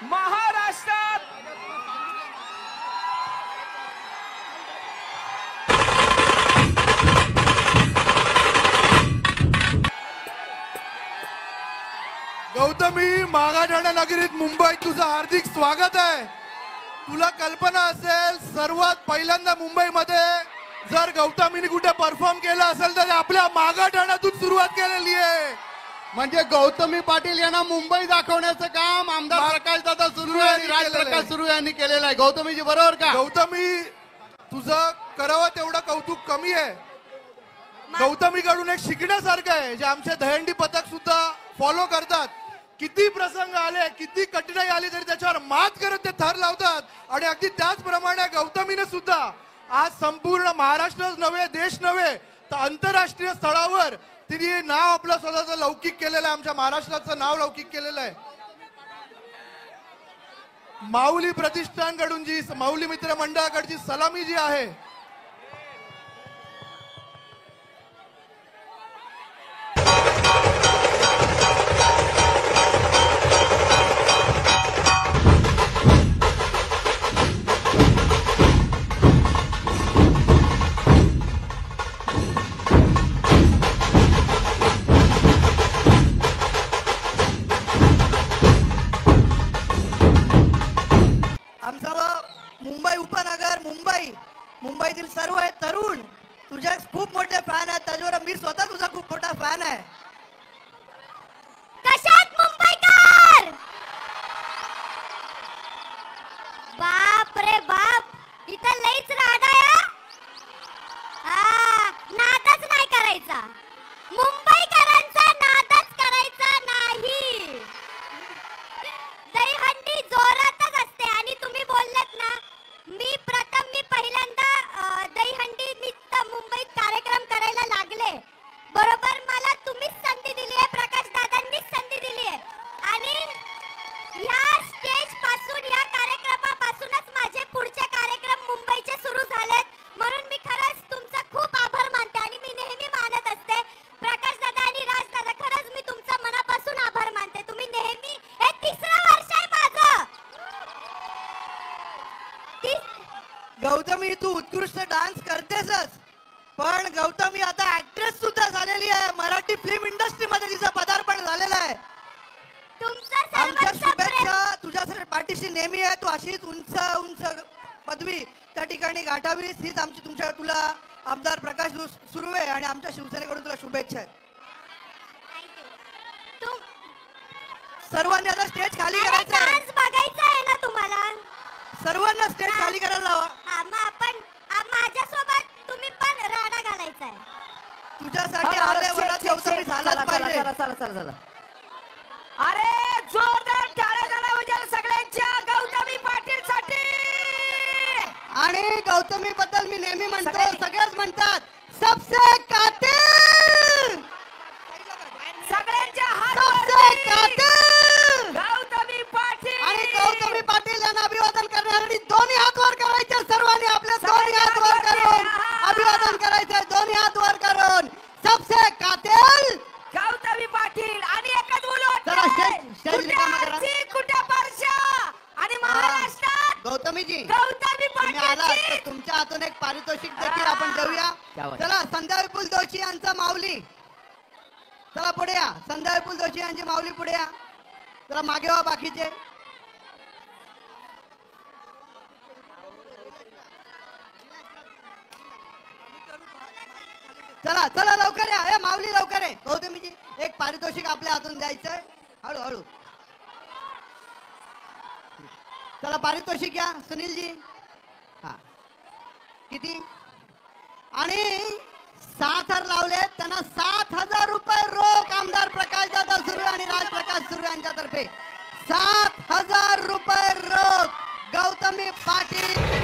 महाराष्ट्रात गौतमी, मागाठाणा नगरीत मुंबईत तुझं हार्दिक स्वागत आहे। तुला कल्पना असेल सर्वात पहिल्यांदा मुंबईमध्ये जर गौतमीने कुठे परफॉर्म केला असेल तर आपल्या मागाठाण्यातून सुरुवात केलेली आहे। म्हणजे गौतमी पाटील यांना मुंबई दाखवण्याचं काम आमदार प्रकाश दादा सुरू आणि राजप्रकाश सुरू यांनी केलेलं आहे। गौतमीजी बरोबर का? गौतमी, तुझं करावं तेवढं कौतुक कमी आहे। गौतमीकडून एक शिकण्यासारखं आहे जे आमचे दहीहंडी पथक सुद्धा फॉलो करतात। किती प्रसंग आले, किती कठीणाई आली तरी त्याच्यावर मात करत ते थर लावतात आणि अगदी त्याचप्रमाणे गौतमीने सुद्धा आज संपूर्ण महाराष्ट्रच नव्हे, देश नव्हे तर आंतरराष्ट्रीय स्तरावर तिने नाव आपलं स्वतःचं लौकिक केलेलं आहे। आमच्या महाराष्ट्राचं नाव लौकिक केलेलं आहे। माऊली प्रतिष्ठानकडून जी माऊली मित्र मंडळाकडची सलामी जी आहे मुंबई उपनगर, मुंबईतील सर्व तरुण तुझे खूप मोठे फॅन आहेत। त्याच्यावर मी स्वतः तुझा खूप मोठा फॅन आहे। कशात मुंबईकर? बाप रे बाप, इथं लईच राग आहे। नादच नाही करायचा, मुंबईकरांचा नादच करायचा नाही। दहीहंडी जोरातच असते आणि तुम्ही बोललात ना, मी पहिल्यांदा दहीहंडी निमित्त मुंबईत कार्यक्रम करायला लागले बरोबर। मला तुम्हीच संधी दिली आहे, प्रकाश दादांनीच संधी दिली आहे आणि या स्टेज पासून, या कार्यक्रमापासूनच माझे पुढचे कार्यक्रम मुंबईचे सुरू झालेत। म्हणून मी खरंच तुमचा खूप आभार मानते आणि मी नेहमी मानत असते प्रकाश दादा आणि राज दादा, खरंच मी तुमचा मनापासून आभार मानते। तुम्ही नेहमी, हे तिसरं वर्ष आहे माझं। गौतमी, तू उत्कृष्ट डान्स करतेसच, पण गौतमी आता ऍक्ट्रेस सुद्धा झालेली आहे। मराठी फिल्म इंडस्ट्री मध्ये तिचं पदार्पण झालेलं आहे। आमच्या शुभेच्छा तुझ्या पाठीशी नेहमी आहे। तू अशीच उंच उंच पदवी त्या ठिकाणी गाठावीस हीच आमची तुला आमदार प्रकाश सुर्वे आणि आमच्या शिवसेनेकडून तुला शुभेच्छा आहेत। सर्वांनी आता स्टेज खाली करायचं आहे। डान्स बघायचा आहे ना तुम्हाला? सर्वांना स्टेज खाली करायला लावा। आपण माझ्यासोबत तुम्ही पण राडा घालायचा आहे। तुझ्यासाठी आले वरात गौतमी झालाच पाहिजे। चला अरे जोरदार टाळ्या झाला म्हणजे सगळ्यांच्या गौतमी पाटील साठी। आणि गौतमी बद्दल मी नेहमी म्हणतो, सगळेच म्हणतात सबसे कातिल, सगळ्यांच्या हात सबसे कातिल गौतमी पाटील। आणि गौतमी पाटील यांना अभिवादन करण्यासाठी दोन्ही हात वर करायचे। सर्वांनी आपले दोन्ही हात वर करून अभिवादन करायचे। दोन्ही हात वर करून सबसे कातिल गौतमी पाटील। आणि एकच बोलू कुठे परशा आणि महाराष्ट्रात गौतमीजी, गौतमी तुम्ही आला तर पाटील। तुमच्या हातून एक पारितोषिक देखील आपण देऊया। चला, संध्या विपुल जोशी यांचा माऊली, चला पुढे या। संध्या विपुल जोशी यांची माऊली पुढे या। चला मागे व्हा बाकीचे। चला चला लवकर या, ए माऊली लवकर आहे। गौतमीजी, एक पारितोषिक आपल्या हातून द्यायचंय, हळू हळू। चला पारितोषिक या सुनीलजी। हा किती? आणि 7 हार लावले, त्यांना 7,000 रुपये रोख आमदार प्रकाश दादा सुर्वे आणि राजप्रकाश सुर्वे यांच्यातर्फे 7,000 रुपये रोख गौतमी पाटील।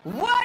वन